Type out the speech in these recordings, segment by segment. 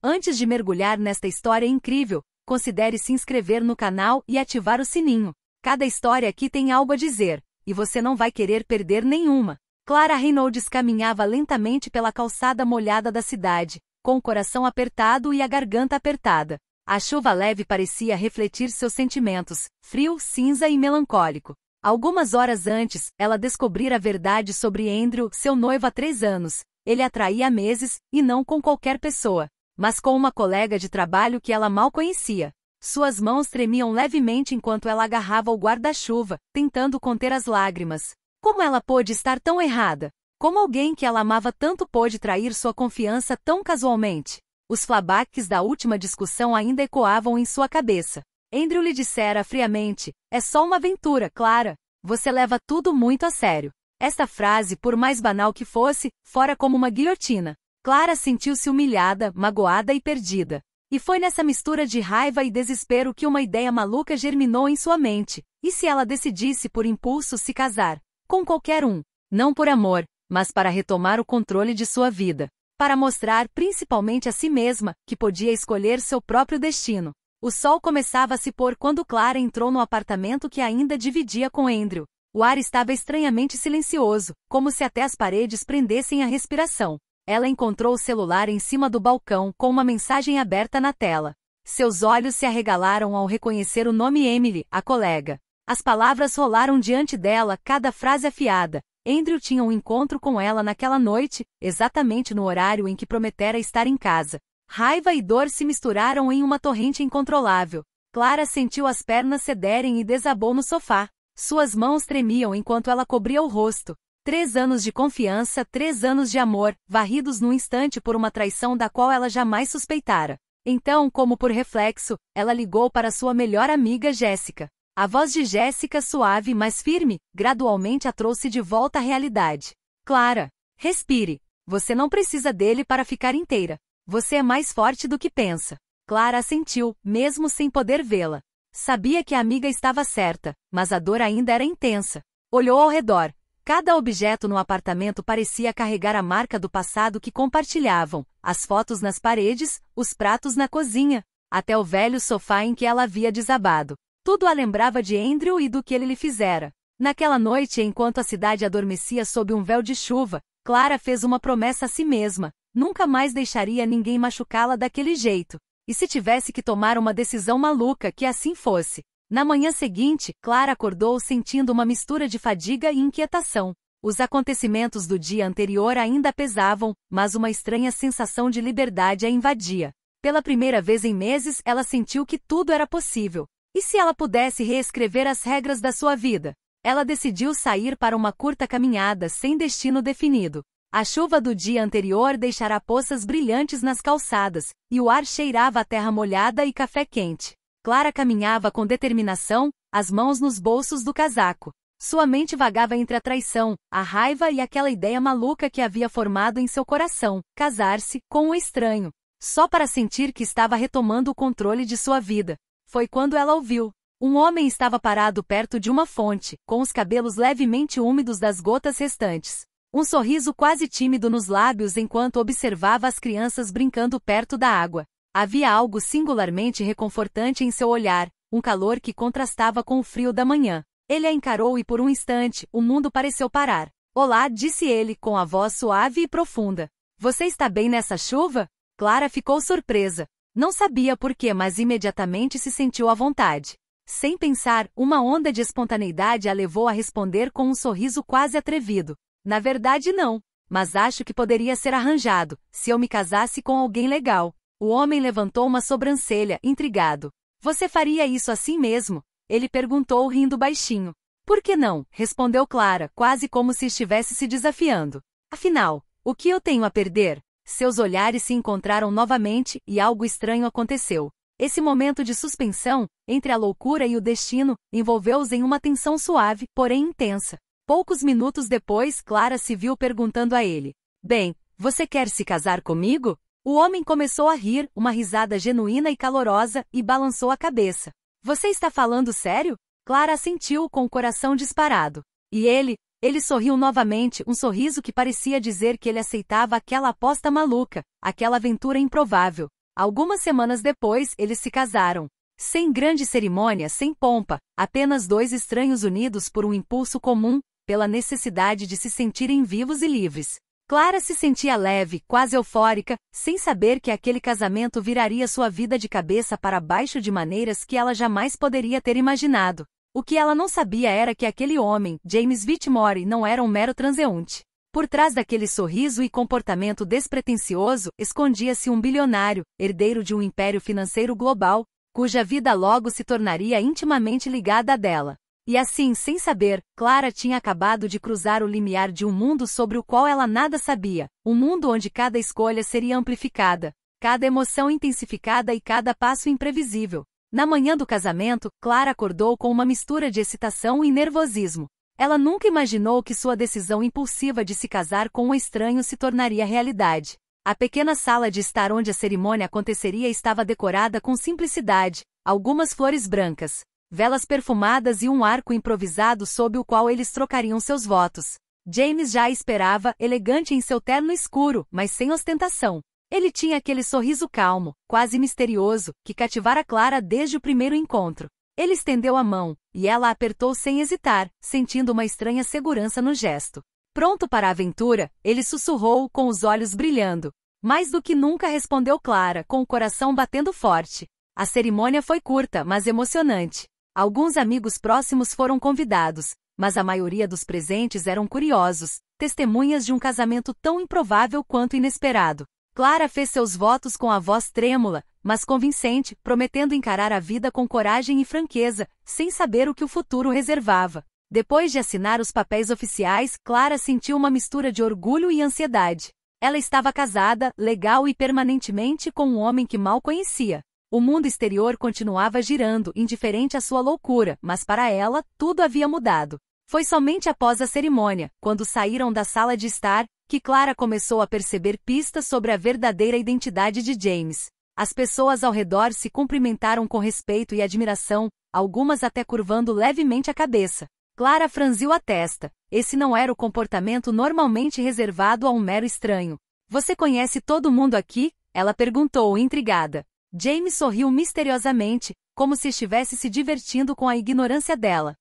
Antes de mergulhar nesta história incrível, considere se inscrever no canal e ativar o sininho. Cada história aqui tem algo a dizer, e você não vai querer perder nenhuma. Clara Reynolds caminhava lentamente pela calçada molhada da cidade, com o coração apertado e a garganta apertada. A chuva leve parecia refletir seus sentimentos, frio, cinza e melancólico. Algumas horas antes, ela descobrira a verdade sobre Andrew, seu noivo há 3 anos. Ele a traía há meses, e não com qualquer pessoa, mas com uma colega de trabalho que ela mal conhecia. Suas mãos tremiam levemente enquanto ela agarrava o guarda-chuva, tentando conter as lágrimas. Como ela pôde estar tão errada? Como alguém que ela amava tanto pôde trair sua confiança tão casualmente? Os flashbacks da última discussão ainda ecoavam em sua cabeça. Andrew lhe dissera friamente: "É só uma aventura, Clara. Você leva tudo muito a sério." Esta frase, por mais banal que fosse, fora como uma guilhotina. Clara sentiu-se humilhada, magoada e perdida. E foi nessa mistura de raiva e desespero que uma ideia maluca germinou em sua mente. E se ela decidisse por impulso se casar? Com qualquer um. Não por amor, mas para retomar o controle de sua vida. Para mostrar, principalmente a si mesma, que podia escolher seu próprio destino. O sol começava a se pôr quando Clara entrou no apartamento que ainda dividia com Andrew. O ar estava estranhamente silencioso, como se até as paredes prendessem a respiração. Ela encontrou o celular em cima do balcão com uma mensagem aberta na tela. Seus olhos se arregalaram ao reconhecer o nome Emily, a colega. As palavras rolaram diante dela, cada frase afiada. Andrew tinha um encontro com ela naquela noite, exatamente no horário em que prometera estar em casa. Raiva e dor se misturaram em uma torrente incontrolável. Clara sentiu as pernas cederem e desabou no sofá. Suas mãos tremiam enquanto ela cobria o rosto. 3 anos de confiança, 3 anos de amor, varridos num instante por uma traição da qual ela jamais suspeitara. Então, como por reflexo, ela ligou para sua melhor amiga Jéssica. A voz de Jéssica, suave mas firme, gradualmente a trouxe de volta à realidade. "Clara, respire. Você não precisa dele para ficar inteira. Você é mais forte do que pensa." Clara assentiu, mesmo sem poder vê-la. Sabia que a amiga estava certa, mas a dor ainda era intensa. Olhou ao redor. Cada objeto no apartamento parecia carregar a marca do passado que compartilhavam, as fotos nas paredes, os pratos na cozinha, até o velho sofá em que ela havia desabado. Tudo a lembrava de Andrew e do que ele lhe fizera. Naquela noite, enquanto a cidade adormecia sob um véu de chuva, Clara fez uma promessa a si mesma: nunca mais deixaria ninguém machucá-la daquele jeito. E se tivesse que tomar uma decisão maluca, que assim fosse. Na manhã seguinte, Clara acordou sentindo uma mistura de fadiga e inquietação. Os acontecimentos do dia anterior ainda pesavam, mas uma estranha sensação de liberdade a invadia. Pela primeira vez em meses, ela sentiu que tudo era possível. E se ela pudesse reescrever as regras da sua vida? Ela decidiu sair para uma curta caminhada sem destino definido. A chuva do dia anterior deixara poças brilhantes nas calçadas, e o ar cheirava a terra molhada e café quente. Clara caminhava com determinação, as mãos nos bolsos do casaco. Sua mente vagava entre a traição, a raiva e aquela ideia maluca que havia formado em seu coração: casar-se com um estranho. Só para sentir que estava retomando o controle de sua vida. Foi quando ela ouviu. Um homem estava parado perto de uma fonte, com os cabelos levemente úmidos das gotas restantes. Um sorriso quase tímido nos lábios enquanto observava as crianças brincando perto da água. Havia algo singularmente reconfortante em seu olhar, um calor que contrastava com o frio da manhã. Ele a encarou e por um instante, o mundo pareceu parar. "Olá", disse ele, com a voz suave e profunda. "Você está bem nessa chuva?" Clara ficou surpresa. Não sabia por quê, mas imediatamente se sentiu à vontade. Sem pensar, uma onda de espontaneidade a levou a responder com um sorriso quase atrevido. "Na verdade não, mas acho que poderia ser arranjado, se eu me casasse com alguém legal." O homem levantou uma sobrancelha, intrigado. "Você faria isso assim mesmo?" Ele perguntou rindo baixinho. "Por que não?" respondeu Clara, quase como se estivesse se desafiando. "Afinal, o que eu tenho a perder?" Seus olhares se encontraram novamente, e algo estranho aconteceu. Esse momento de suspensão, entre a loucura e o destino, envolveu-os em uma tensão suave, porém intensa. Poucos minutos depois, Clara se viu perguntando a ele: "Bem, você quer se casar comigo?" O homem começou a rir, uma risada genuína e calorosa, e balançou a cabeça. "Você está falando sério?" Clara assentiu com o coração disparado. E ele sorriu novamente, um sorriso que parecia dizer que ele aceitava aquela aposta maluca, aquela aventura improvável. Algumas semanas depois, eles se casaram. Sem grande cerimônia, sem pompa, apenas dois estranhos unidos por um impulso comum, pela necessidade de se sentirem vivos e livres. Clara se sentia leve, quase eufórica, sem saber que aquele casamento viraria sua vida de cabeça para baixo de maneiras que ela jamais poderia ter imaginado. O que ela não sabia era que aquele homem, James Whitmore, não era um mero transeunte. Por trás daquele sorriso e comportamento despretensioso, escondia-se um bilionário, herdeiro de um império financeiro global, cuja vida logo se tornaria intimamente ligada à dela. E assim, sem saber, Clara tinha acabado de cruzar o limiar de um mundo sobre o qual ela nada sabia, um mundo onde cada escolha seria amplificada, cada emoção intensificada e cada passo imprevisível. Na manhã do casamento, Clara acordou com uma mistura de excitação e nervosismo. Ela nunca imaginou que sua decisão impulsiva de se casar com um estranho se tornaria realidade. A pequena sala de estar onde a cerimônia aconteceria estava decorada com simplicidade, algumas flores brancas, velas perfumadas e um arco improvisado sob o qual eles trocariam seus votos. James já a esperava, elegante em seu terno escuro, mas sem ostentação. Ele tinha aquele sorriso calmo, quase misterioso, que cativara Clara desde o primeiro encontro. Ele estendeu a mão, e ela a apertou sem hesitar, sentindo uma estranha segurança no gesto. Pronto para a aventura, ele sussurrou com os olhos brilhando. Mais do que nunca, respondeu Clara, com o coração batendo forte. A cerimônia foi curta, mas emocionante. Alguns amigos próximos foram convidados, mas a maioria dos presentes eram curiosos, testemunhas de um casamento tão improvável quanto inesperado. Clara fez seus votos com a voz trêmula, mas convincente, prometendo encarar a vida com coragem e franqueza, sem saber o que o futuro reservava. Depois de assinar os papéis oficiais, Clara sentiu uma mistura de orgulho e ansiedade. Ela estava casada, legal e permanentemente com um homem que mal conhecia. O mundo exterior continuava girando, indiferente à sua loucura, mas para ela, tudo havia mudado. Foi somente após a cerimônia, quando saíram da sala de estar, que Clara começou a perceber pistas sobre a verdadeira identidade de James. As pessoas ao redor se cumprimentaram com respeito e admiração, algumas até curvando levemente a cabeça. Clara franziu a testa. Esse não era o comportamento normalmente reservado a um mero estranho. Você conhece todo mundo aqui? Ela perguntou, intrigada. James sorriu misteriosamente, como se estivesse se divertindo com a ignorância dela.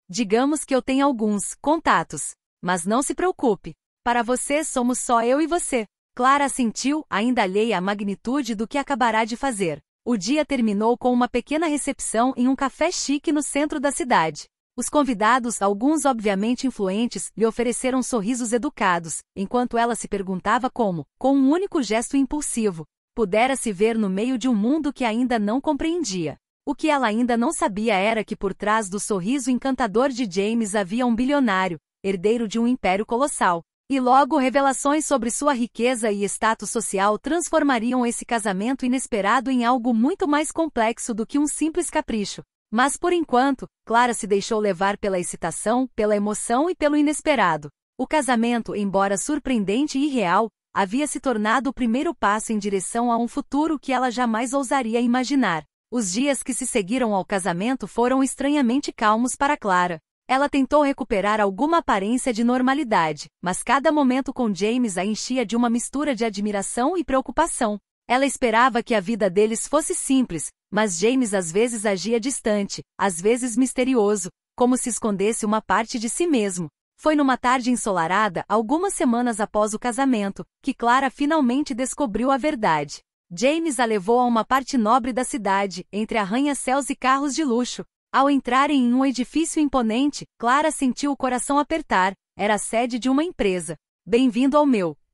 Digamos que eu tenho alguns contatos. Mas não se preocupe. Para você somos só eu e você. Clara assentiu, ainda alheia à magnitude do que acabará de fazer. O dia terminou com uma pequena recepção em um café chique no centro da cidade. Os convidados, alguns obviamente influentes, lhe ofereceram sorrisos educados, enquanto ela se perguntava como, com um único gesto impulsivo, pudera se ver no meio de um mundo que ainda não compreendia. O que ela ainda não sabia era que por trás do sorriso encantador de James havia um bilionário, herdeiro de um império colossal. E logo revelações sobre sua riqueza e status social transformariam esse casamento inesperado em algo muito mais complexo do que um simples capricho. Mas por enquanto, Clara se deixou levar pela excitação, pela emoção e pelo inesperado. O casamento, embora surpreendente e irreal, havia se tornado o primeiro passo em direção a um futuro que ela jamais ousaria imaginar. Os dias que se seguiram ao casamento foram estranhamente calmos para Clara. Ela tentou recuperar alguma aparência de normalidade, mas cada momento com James a enchia de uma mistura de admiração e preocupação. Ela esperava que a vida deles fosse simples, mas James às vezes agia distante, às vezes misterioso, como se escondesse uma parte de si mesmo. Foi numa tarde ensolarada, algumas semanas após o casamento, que Clara finalmente descobriu a verdade. James a levou a uma parte nobre da cidade, entre arranha-céus e carros de luxo. Ao entrarem em um edifício imponente, Clara sentiu o coração apertar. Era a sede de uma empresa. Bem-vindo ao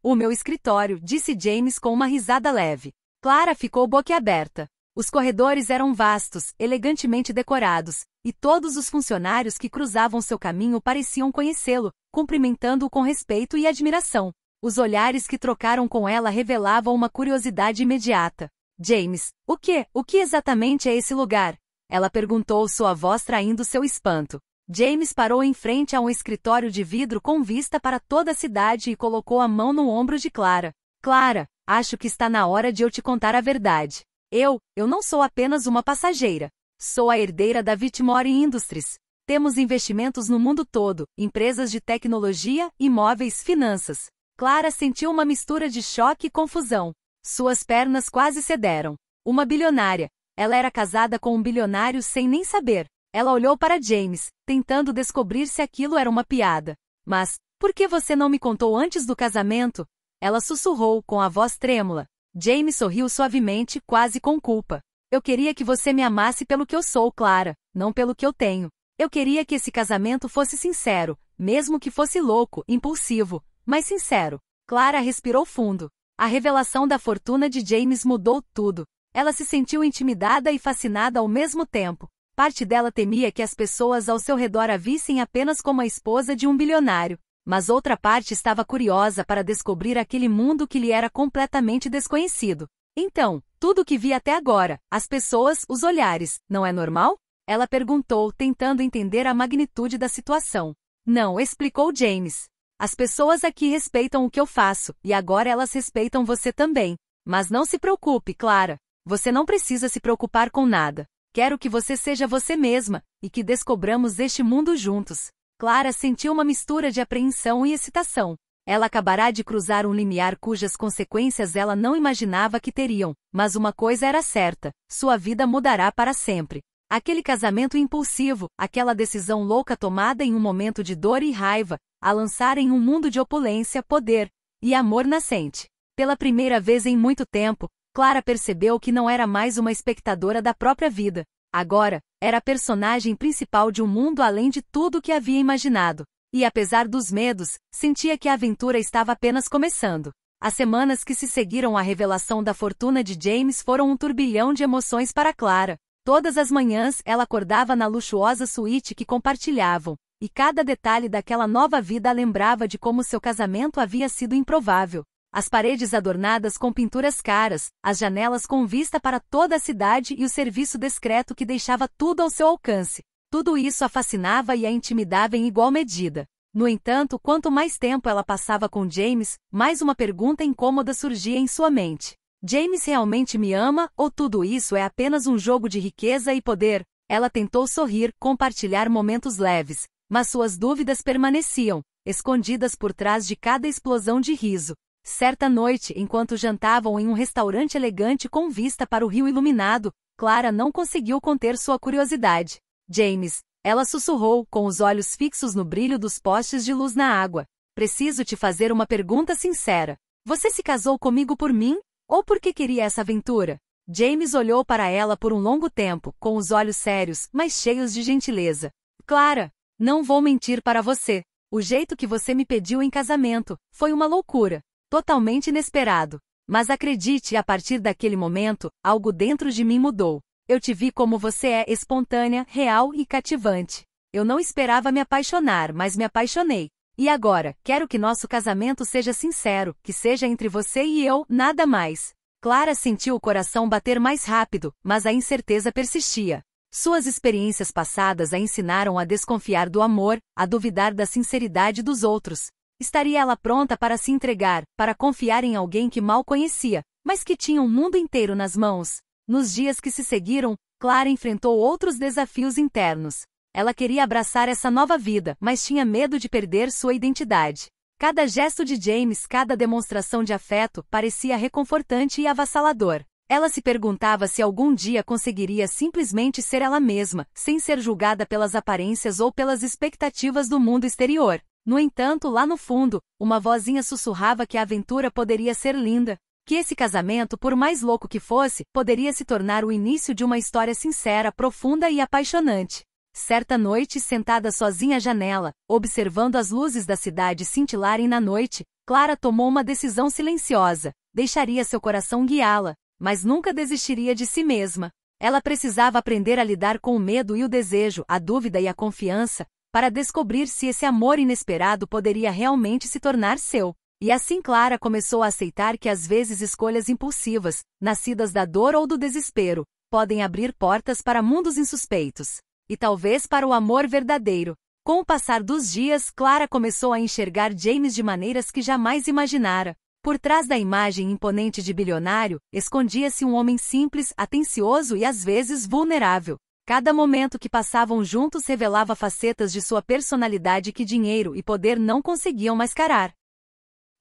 o meu escritório, disse James com uma risada leve. Clara ficou boquiaberta. Os corredores eram vastos, elegantemente decorados, e todos os funcionários que cruzavam seu caminho pareciam conhecê-lo, cumprimentando-o com respeito e admiração. Os olhares que trocaram com ela revelavam uma curiosidade imediata. James, o que exatamente é esse lugar? Ela perguntou, sua voz traindo seu espanto. James parou em frente a um escritório de vidro com vista para toda a cidade e colocou a mão no ombro de Clara. Clara, acho que está na hora de eu te contar a verdade. Eu não sou apenas uma passageira. Sou a herdeira da Whitmore Industries. Temos investimentos no mundo todo, empresas de tecnologia, imóveis, finanças. Clara sentiu uma mistura de choque e confusão. Suas pernas quase cederam. Uma bilionária. Ela era casada com um bilionário sem nem saber. Ela olhou para James, tentando descobrir se aquilo era uma piada. Mas, por que você não me contou antes do casamento? Ela sussurrou com a voz trêmula. James sorriu suavemente, quase com culpa. Eu queria que você me amasse pelo que eu sou, Clara, não pelo que eu tenho. Eu queria que esse casamento fosse sincero, mesmo que fosse louco, impulsivo, mas sincero. Clara respirou fundo. A revelação da fortuna de James mudou tudo. Ela se sentiu intimidada e fascinada ao mesmo tempo. Parte dela temia que as pessoas ao seu redor a vissem apenas como a esposa de um bilionário, mas outra parte estava curiosa para descobrir aquele mundo que lhe era completamente desconhecido. Então, tudo o que vi até agora, as pessoas, os olhares, não é normal? Ela perguntou, tentando entender a magnitude da situação. Não, explicou James. As pessoas aqui respeitam o que eu faço, e agora elas respeitam você também. Mas não se preocupe, Clara. Você não precisa se preocupar com nada. Quero que você seja você mesma, e que descobramos este mundo juntos. Clara sentiu uma mistura de apreensão e excitação. Ela acabará de cruzar um limiar cujas consequências ela não imaginava que teriam, mas uma coisa era certa: sua vida mudará para sempre. Aquele casamento impulsivo, aquela decisão louca tomada em um momento de dor e raiva, a lançar em um mundo de opulência, poder e amor nascente. Pela primeira vez em muito tempo, Clara percebeu que não era mais uma espectadora da própria vida. Agora, era a personagem principal de um mundo além de tudo que havia imaginado. E apesar dos medos, sentia que a aventura estava apenas começando. As semanas que se seguiram à revelação da fortuna de James foram um turbilhão de emoções para Clara. Todas as manhãs ela acordava na luxuosa suíte que compartilhavam, e cada detalhe daquela nova vida a lembrava de como seu casamento havia sido improvável. As paredes adornadas com pinturas caras, as janelas com vista para toda a cidade e o serviço discreto que deixava tudo ao seu alcance. Tudo isso a fascinava e a intimidava em igual medida. No entanto, quanto mais tempo ela passava com James, mais uma pergunta incômoda surgia em sua mente. James realmente me ama, ou tudo isso é apenas um jogo de riqueza e poder? Ela tentou sorrir, compartilhar momentos leves, mas suas dúvidas permaneciam, escondidas por trás de cada explosão de riso. Certa noite, enquanto jantavam em um restaurante elegante com vista para o rio iluminado, Clara não conseguiu conter sua curiosidade. James, ela sussurrou, com os olhos fixos no brilho dos postes de luz na água. Preciso te fazer uma pergunta sincera. Você se casou comigo por mim? Ou porque queria essa aventura? James olhou para ela por um longo tempo, com os olhos sérios, mas cheios de gentileza. Clara, não vou mentir para você. O jeito que você me pediu em casamento foi uma loucura. Totalmente inesperado. Mas acredite, a partir daquele momento, algo dentro de mim mudou. Eu te vi como você é, espontânea, real e cativante. Eu não esperava me apaixonar, mas me apaixonei. E agora, quero que nosso casamento seja sincero, que seja entre você e eu, nada mais. Clara sentiu o coração bater mais rápido, mas a incerteza persistia. Suas experiências passadas a ensinaram a desconfiar do amor, a duvidar da sinceridade dos outros. Estaria ela pronta para se entregar, para confiar em alguém que mal conhecia, mas que tinha um mundo inteiro nas mãos? Nos dias que se seguiram, Clara enfrentou outros desafios internos. Ela queria abraçar essa nova vida, mas tinha medo de perder sua identidade. Cada gesto de James, cada demonstração de afeto, parecia reconfortante e avassalador. Ela se perguntava se algum dia conseguiria simplesmente ser ela mesma, sem ser julgada pelas aparências ou pelas expectativas do mundo exterior. No entanto, lá no fundo, uma vozinha sussurrava que a aventura poderia ser linda, que esse casamento, por mais louco que fosse, poderia se tornar o início de uma história sincera, profunda e apaixonante. Certa noite, sentada sozinha à janela, observando as luzes da cidade cintilarem na noite, Clara tomou uma decisão silenciosa. Deixaria seu coração guiá-la, mas nunca desistiria de si mesma. Ela precisava aprender a lidar com o medo e o desejo, a dúvida e a confiança, para descobrir se esse amor inesperado poderia realmente se tornar seu. E assim Clara começou a aceitar que às vezes escolhas impulsivas, nascidas da dor ou do desespero, podem abrir portas para mundos insuspeitos. E talvez para o amor verdadeiro. Com o passar dos dias, Clara começou a enxergar James de maneiras que jamais imaginara. Por trás da imagem imponente de bilionário, escondia-se um homem simples, atencioso e às vezes vulnerável. Cada momento que passavam juntos revelava facetas de sua personalidade que dinheiro e poder não conseguiam mascarar.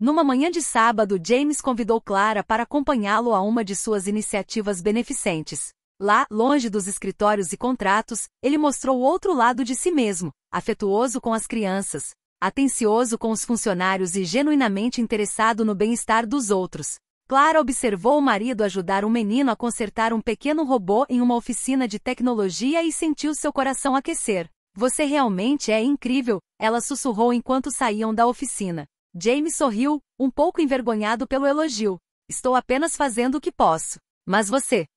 Numa manhã de sábado, James convidou Clara para acompanhá-lo a uma de suas iniciativas beneficentes. Lá, longe dos escritórios e contratos, ele mostrou outro lado de si mesmo, afetuoso com as crianças, atencioso com os funcionários e genuinamente interessado no bem-estar dos outros. Clara observou o marido ajudar um menino a consertar um pequeno robô em uma oficina de tecnologia e sentiu seu coração aquecer. Você realmente é incrível, ela sussurrou enquanto saíam da oficina. James sorriu, um pouco envergonhado pelo elogio. Estou apenas fazendo o que posso. Mas você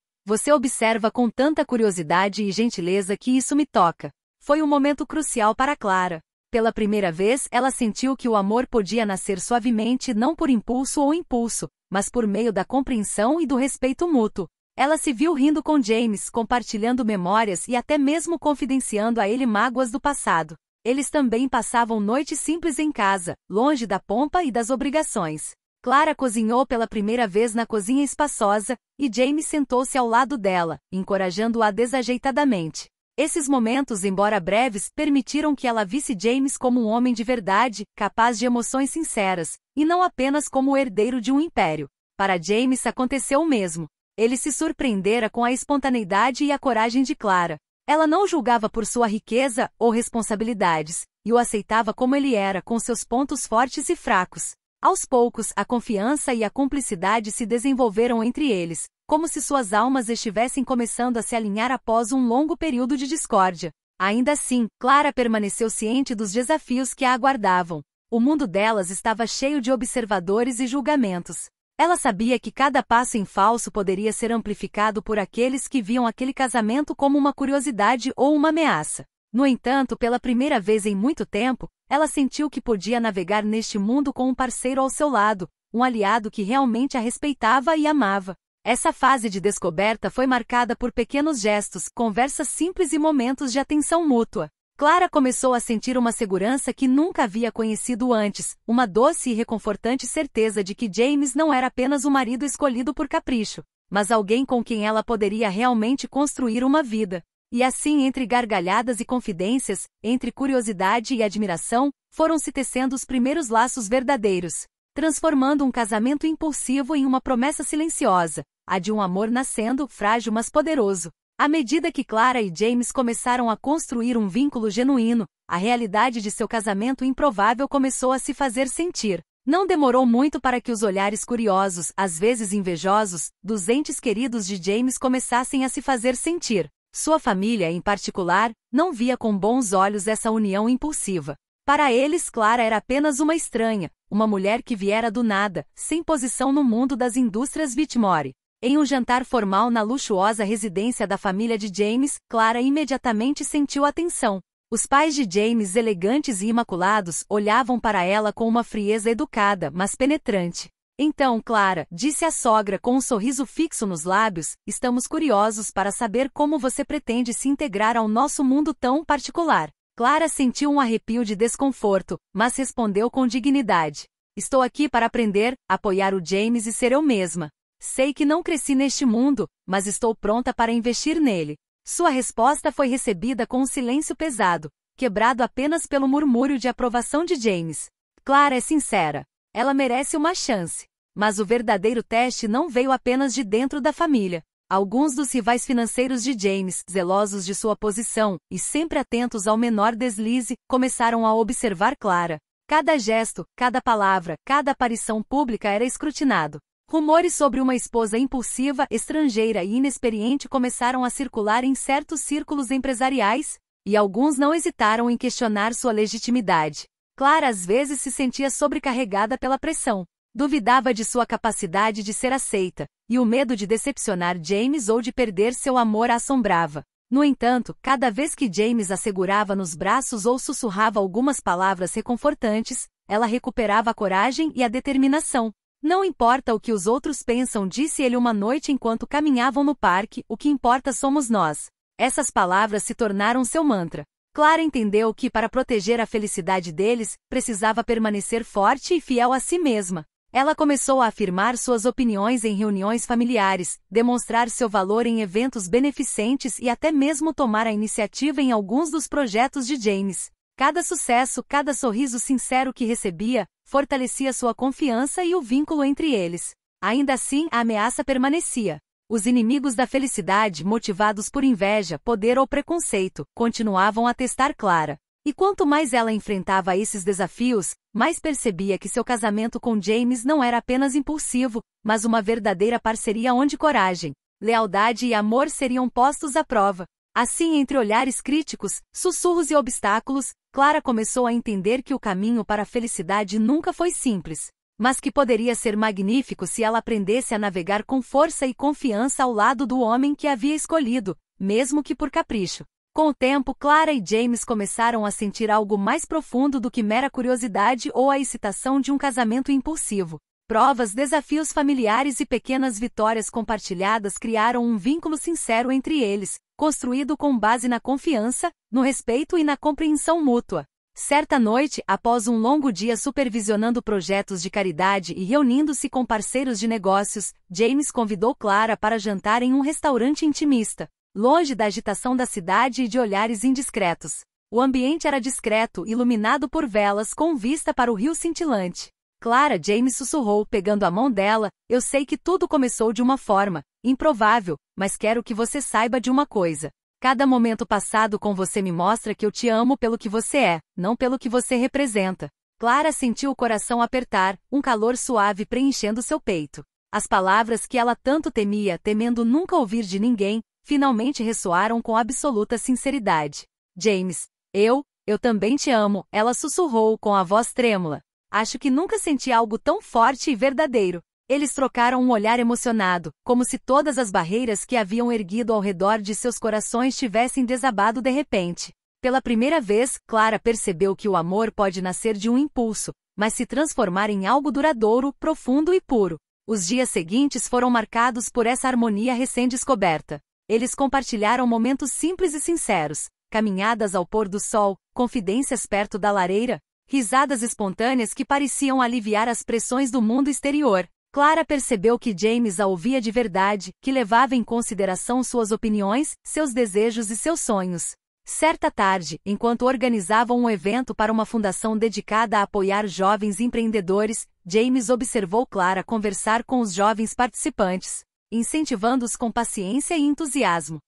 observa com tanta curiosidade e gentileza que isso me toca. Foi um momento crucial para Clara. Pela primeira vez, ela sentiu que o amor podia nascer suavemente não por impulso ou impulso, mas por meio da compreensão e do respeito mútuo. Ela se viu rindo com James, compartilhando memórias e até mesmo confidenciando a ele mágoas do passado. Eles também passavam noites simples em casa, longe da pompa e das obrigações. Clara cozinhou pela primeira vez na cozinha espaçosa, e James sentou-se ao lado dela, encorajando-a desajeitadamente. Esses momentos, embora breves, permitiram que ela visse James como um homem de verdade, capaz de emoções sinceras, e não apenas como o herdeiro de um império. Para James aconteceu o mesmo. Ele se surpreendera com a espontaneidade e a coragem de Clara. Ela não o julgava por sua riqueza ou responsabilidades, e o aceitava como ele era, com seus pontos fortes e fracos. Aos poucos, a confiança e a cumplicidade se desenvolveram entre eles, como se suas almas estivessem começando a se alinhar após um longo período de discórdia. Ainda assim, Clara permaneceu ciente dos desafios que a aguardavam. O mundo delas estava cheio de observadores e julgamentos. Ela sabia que cada passo em falso poderia ser amplificado por aqueles que viam aquele casamento como uma curiosidade ou uma ameaça. No entanto, pela primeira vez em muito tempo, ela sentiu que podia navegar neste mundo com um parceiro ao seu lado, um aliado que realmente a respeitava e amava. Essa fase de descoberta foi marcada por pequenos gestos, conversas simples e momentos de atenção mútua. Clara começou a sentir uma segurança que nunca havia conhecido antes, uma doce e reconfortante certeza de que James não era apenas o marido escolhido por capricho, mas alguém com quem ela poderia realmente construir uma vida. E assim, entre gargalhadas e confidências, entre curiosidade e admiração, foram se tecendo os primeiros laços verdadeiros, transformando um casamento impulsivo em uma promessa silenciosa, a de um amor nascendo, frágil mas poderoso. À medida que Clara e James começaram a construir um vínculo genuíno, a realidade de seu casamento improvável começou a se fazer sentir. Não demorou muito para que os olhares curiosos, às vezes invejosos, dos entes queridos de James começassem a se fazer sentir. Sua família, em particular, não via com bons olhos essa união impulsiva. Para eles, Clara era apenas uma estranha, uma mulher que viera do nada, sem posição no mundo das indústrias Whitmore. Em um jantar formal na luxuosa residência da família de James, Clara imediatamente sentiu atenção. Os pais de James, elegantes e imaculados, olhavam para ela com uma frieza educada, mas penetrante. Então, Clara, disse a sogra com um sorriso fixo nos lábios, estamos curiosos para saber como você pretende se integrar ao nosso mundo tão particular. Clara sentiu um arrepio de desconforto, mas respondeu com dignidade. Estou aqui para aprender, apoiar o James e ser eu mesma. Sei que não cresci neste mundo, mas estou pronta para investir nele. Sua resposta foi recebida com um silêncio pesado, quebrado apenas pelo murmúrio de aprovação de James. Clara é sincera. Ela merece uma chance. Mas o verdadeiro teste não veio apenas de dentro da família. Alguns dos rivais financeiros de James, zelosos de sua posição, e sempre atentos ao menor deslize, começaram a observar Clara. Cada gesto, cada palavra, cada aparição pública era escrutinado. Rumores sobre uma esposa impulsiva, estrangeira e inexperiente começaram a circular em certos círculos empresariais, e alguns não hesitaram em questionar sua legitimidade. Clara às vezes se sentia sobrecarregada pela pressão. Duvidava de sua capacidade de ser aceita, e o medo de decepcionar James ou de perder seu amor a assombrava. No entanto, cada vez que James a segurava nos braços ou sussurrava algumas palavras reconfortantes, ela recuperava a coragem e a determinação. Não importa o que os outros pensam, disse ele uma noite enquanto caminhavam no parque, o que importa somos nós. Essas palavras se tornaram seu mantra. Clara entendeu que, para proteger a felicidade deles, precisava permanecer forte e fiel a si mesma. Ela começou a afirmar suas opiniões em reuniões familiares, demonstrar seu valor em eventos beneficentes e até mesmo tomar a iniciativa em alguns dos projetos de James. Cada sucesso, cada sorriso sincero que recebia, fortalecia sua confiança e o vínculo entre eles. Ainda assim, a ameaça permanecia. Os inimigos da felicidade, motivados por inveja, poder ou preconceito, continuavam a testar Clara. E quanto mais ela enfrentava esses desafios, mais percebia que seu casamento com James não era apenas impulsivo, mas uma verdadeira parceria onde coragem, lealdade e amor seriam postos à prova. Assim, entre olhares críticos, sussurros e obstáculos, Clara começou a entender que o caminho para a felicidade nunca foi simples, mas que poderia ser magnífico se ela aprendesse a navegar com força e confiança ao lado do homem que havia escolhido, mesmo que por capricho. Com o tempo, Clara e James começaram a sentir algo mais profundo do que mera curiosidade ou a excitação de um casamento impulsivo. Provas, desafios familiares e pequenas vitórias compartilhadas criaram um vínculo sincero entre eles, construído com base na confiança, no respeito e na compreensão mútua. Certa noite, após um longo dia supervisionando projetos de caridade e reunindo-se com parceiros de negócios, James convidou Clara para jantar em um restaurante intimista, longe da agitação da cidade e de olhares indiscretos. O ambiente era discreto, iluminado por velas com vista para o rio cintilante. Clara, James sussurrou, pegando a mão dela, eu sei que tudo começou de uma forma improvável, mas quero que você saiba de uma coisa. Cada momento passado com você me mostra que eu te amo pelo que você é, não pelo que você representa. Clara sentiu o coração apertar, um calor suave preenchendo seu peito. As palavras que ela tanto temia, temendo nunca ouvir de ninguém, finalmente ressoaram com absoluta sinceridade. James, eu também te amo, ela sussurrou com a voz trêmula. Acho que nunca senti algo tão forte e verdadeiro. Eles trocaram um olhar emocionado, como se todas as barreiras que haviam erguido ao redor de seus corações tivessem desabado de repente. Pela primeira vez, Clara percebeu que o amor pode nascer de um impulso, mas se transformar em algo duradouro, profundo e puro. Os dias seguintes foram marcados por essa harmonia recém-descoberta. Eles compartilharam momentos simples e sinceros, caminhadas ao pôr do sol, confidências perto da lareira, risadas espontâneas que pareciam aliviar as pressões do mundo exterior. Clara percebeu que James a ouvia de verdade, que levava em consideração suas opiniões, seus desejos e seus sonhos. Certa tarde, enquanto organizavam um evento para uma fundação dedicada a apoiar jovens empreendedores, James observou Clara conversar com os jovens participantes, incentivando-os com paciência e entusiasmo.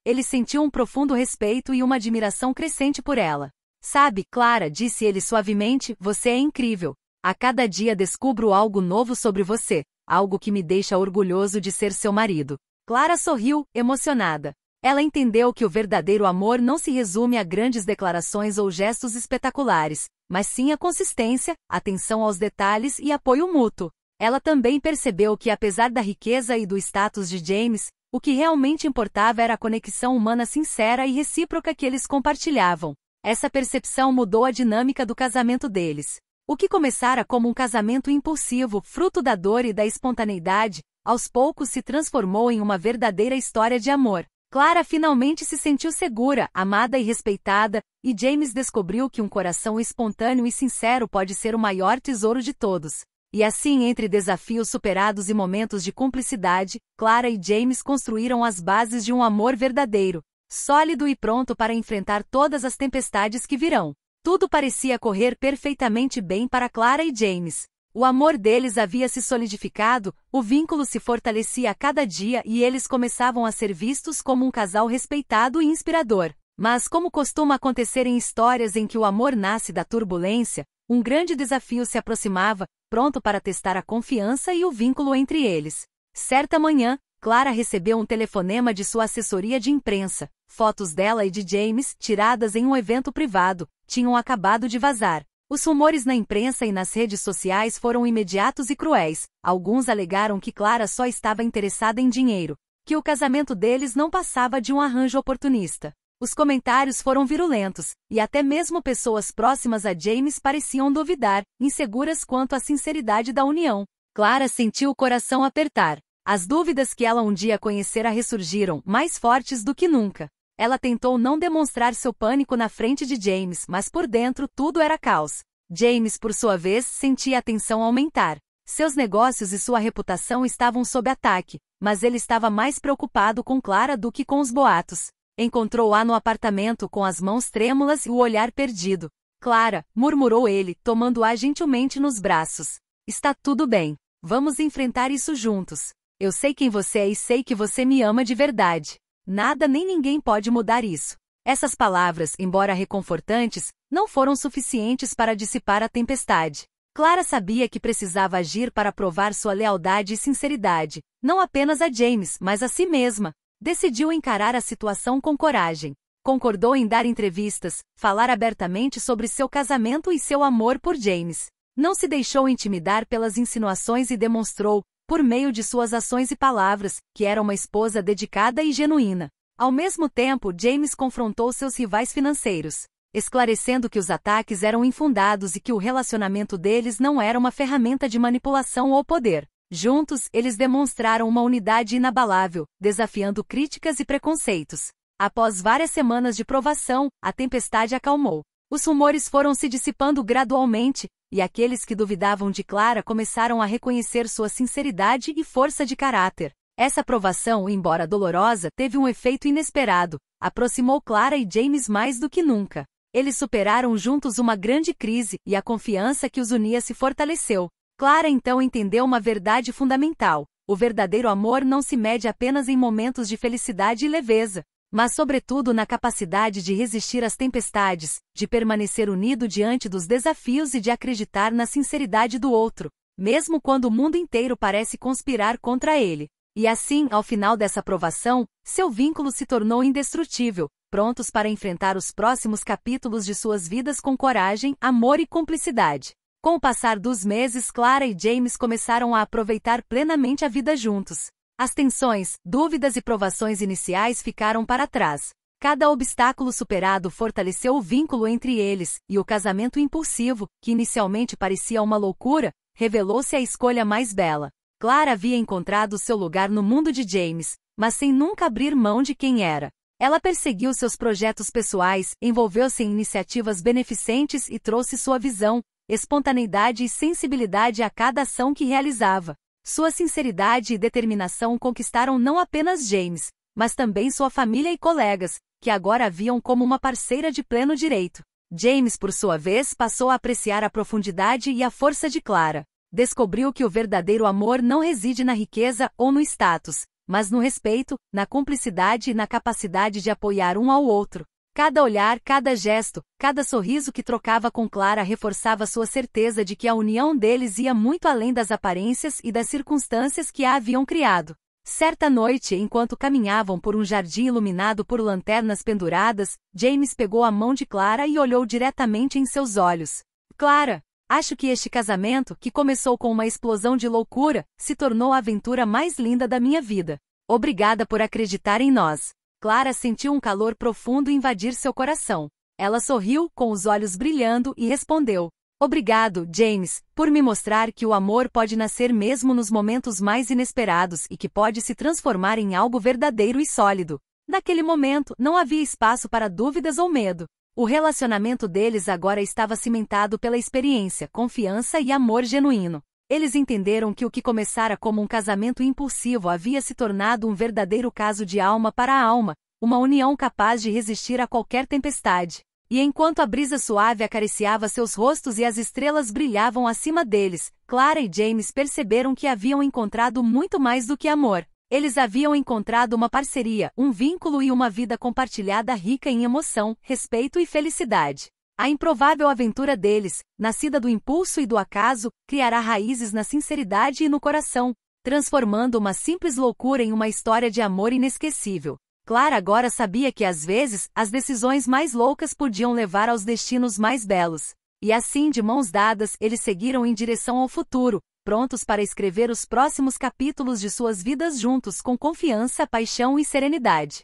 Ele sentiu um profundo respeito e uma admiração crescente por ela. Sabe, Clara, disse ele suavemente, você é incrível. A cada dia descubro algo novo sobre você, algo que me deixa orgulhoso de ser seu marido. Clara sorriu, emocionada. Ela entendeu que o verdadeiro amor não se resume a grandes declarações ou gestos espetaculares, mas sim a consistência, atenção aos detalhes e apoio mútuo. Ela também percebeu que apesar da riqueza e do status de James, o que realmente importava era a conexão humana sincera e recíproca que eles compartilhavam. Essa percepção mudou a dinâmica do casamento deles. O que começara como um casamento impulsivo, fruto da dor e da espontaneidade, aos poucos se transformou em uma verdadeira história de amor. Clara finalmente se sentiu segura, amada e respeitada, e James descobriu que um coração espontâneo e sincero pode ser o maior tesouro de todos. E assim, entre desafios superados e momentos de cumplicidade, Clara e James construíram as bases de um amor verdadeiro, sólido e pronto para enfrentar todas as tempestades que virão. Tudo parecia correr perfeitamente bem para Clara e James. O amor deles havia se solidificado, o vínculo se fortalecia a cada dia e eles começavam a ser vistos como um casal respeitado e inspirador. Mas como costuma acontecer em histórias em que o amor nasce da turbulência, um grande desafio se aproximava, pronto para testar a confiança e o vínculo entre eles. Certa manhã, Clara recebeu um telefonema de sua assessoria de imprensa. Fotos dela e de James, tiradas em um evento privado, tinham acabado de vazar. Os rumores na imprensa e nas redes sociais foram imediatos e cruéis. Alguns alegaram que Clara só estava interessada em dinheiro, que o casamento deles não passava de um arranjo oportunista. Os comentários foram virulentos, e até mesmo pessoas próximas a James pareciam duvidar, inseguras quanto à sinceridade da união. Clara sentiu o coração apertar. As dúvidas que ela um dia conhecera ressurgiram, mais fortes do que nunca. Ela tentou não demonstrar seu pânico na frente de James, mas por dentro tudo era caos. James, por sua vez, sentia a tensão aumentar. Seus negócios e sua reputação estavam sob ataque, mas ele estava mais preocupado com Clara do que com os boatos. Encontrou-a no apartamento com as mãos trêmulas e o olhar perdido. Clara, murmurou ele, tomando-a gentilmente nos braços. Está tudo bem. Vamos enfrentar isso juntos. Eu sei quem você é e sei que você me ama de verdade. Nada nem ninguém pode mudar isso. Essas palavras, embora reconfortantes, não foram suficientes para dissipar a tempestade. Clara sabia que precisava agir para provar sua lealdade e sinceridade, não apenas a James, mas a si mesma. Decidiu encarar a situação com coragem. Concordou em dar entrevistas, falar abertamente sobre seu casamento e seu amor por James. Não se deixou intimidar pelas insinuações e demonstrou, por meio de suas ações e palavras, que era uma esposa dedicada e genuína. Ao mesmo tempo, James confrontou seus rivais financeiros, esclarecendo que os ataques eram infundados e que o relacionamento deles não era uma ferramenta de manipulação ou poder. Juntos, eles demonstraram uma unidade inabalável, desafiando críticas e preconceitos. Após várias semanas de provação, a tempestade acalmou. Os rumores foram se dissipando gradualmente, e aqueles que duvidavam de Clara começaram a reconhecer sua sinceridade e força de caráter. Essa provação, embora dolorosa, teve um efeito inesperado. Aproximou Clara e James mais do que nunca. Eles superaram juntos uma grande crise, e a confiança que os unia se fortaleceu. Clara então entendeu uma verdade fundamental. O verdadeiro amor não se mede apenas em momentos de felicidade e leveza, mas sobretudo na capacidade de resistir às tempestades, de permanecer unido diante dos desafios e de acreditar na sinceridade do outro, mesmo quando o mundo inteiro parece conspirar contra ele. E assim, ao final dessa provação, seu vínculo se tornou indestrutível, prontos para enfrentar os próximos capítulos de suas vidas com coragem, amor e cumplicidade. Com o passar dos meses, Clara e James começaram a aproveitar plenamente a vida juntos. As tensões, dúvidas e provações iniciais ficaram para trás. Cada obstáculo superado fortaleceu o vínculo entre eles, e o casamento impulsivo, que inicialmente parecia uma loucura, revelou-se a escolha mais bela. Clara havia encontrado seu lugar no mundo de James, mas sem nunca abrir mão de quem era. Ela perseguiu seus projetos pessoais, envolveu-se em iniciativas beneficentes e trouxe sua visão, espontaneidade e sensibilidade a cada ação que realizava. Sua sinceridade e determinação conquistaram não apenas James, mas também sua família e colegas, que agora a viam como uma parceira de pleno direito. James, por sua vez, passou a apreciar a profundidade e a força de Clara. Descobriu que o verdadeiro amor não reside na riqueza ou no status, mas no respeito, na cumplicidade e na capacidade de apoiar um ao outro. Cada olhar, cada gesto, cada sorriso que trocava com Clara reforçava sua certeza de que a união deles ia muito além das aparências e das circunstâncias que a haviam criado. Certa noite, enquanto caminhavam por um jardim iluminado por lanternas penduradas, James pegou a mão de Clara e olhou diretamente em seus olhos. Clara, acho que este casamento, que começou com uma explosão de loucura, se tornou a aventura mais linda da minha vida. Obrigada por acreditar em nós. Clara sentiu um calor profundo invadir seu coração. Ela sorriu, com os olhos brilhando, e respondeu: Obrigado, James, por me mostrar que o amor pode nascer mesmo nos momentos mais inesperados e que pode se transformar em algo verdadeiro e sólido. Naquele momento, não havia espaço para dúvidas ou medo. O relacionamento deles agora estava cimentado pela experiência, confiança e amor genuíno. Eles entenderam que o que começara como um casamento impulsivo havia se tornado um verdadeiro caso de alma para alma, uma união capaz de resistir a qualquer tempestade. E enquanto a brisa suave acariciava seus rostos e as estrelas brilhavam acima deles, Clara e James perceberam que haviam encontrado muito mais do que amor. Eles haviam encontrado uma parceria, um vínculo e uma vida compartilhada rica em emoção, respeito e felicidade. A improvável aventura deles, nascida do impulso e do acaso, criará raízes na sinceridade e no coração, transformando uma simples loucura em uma história de amor inesquecível. Clara agora sabia que às vezes, as decisões mais loucas podiam levar aos destinos mais belos. E assim, de mãos dadas, eles seguiram em direção ao futuro, prontos para escrever os próximos capítulos de suas vidas juntos com confiança, paixão e serenidade.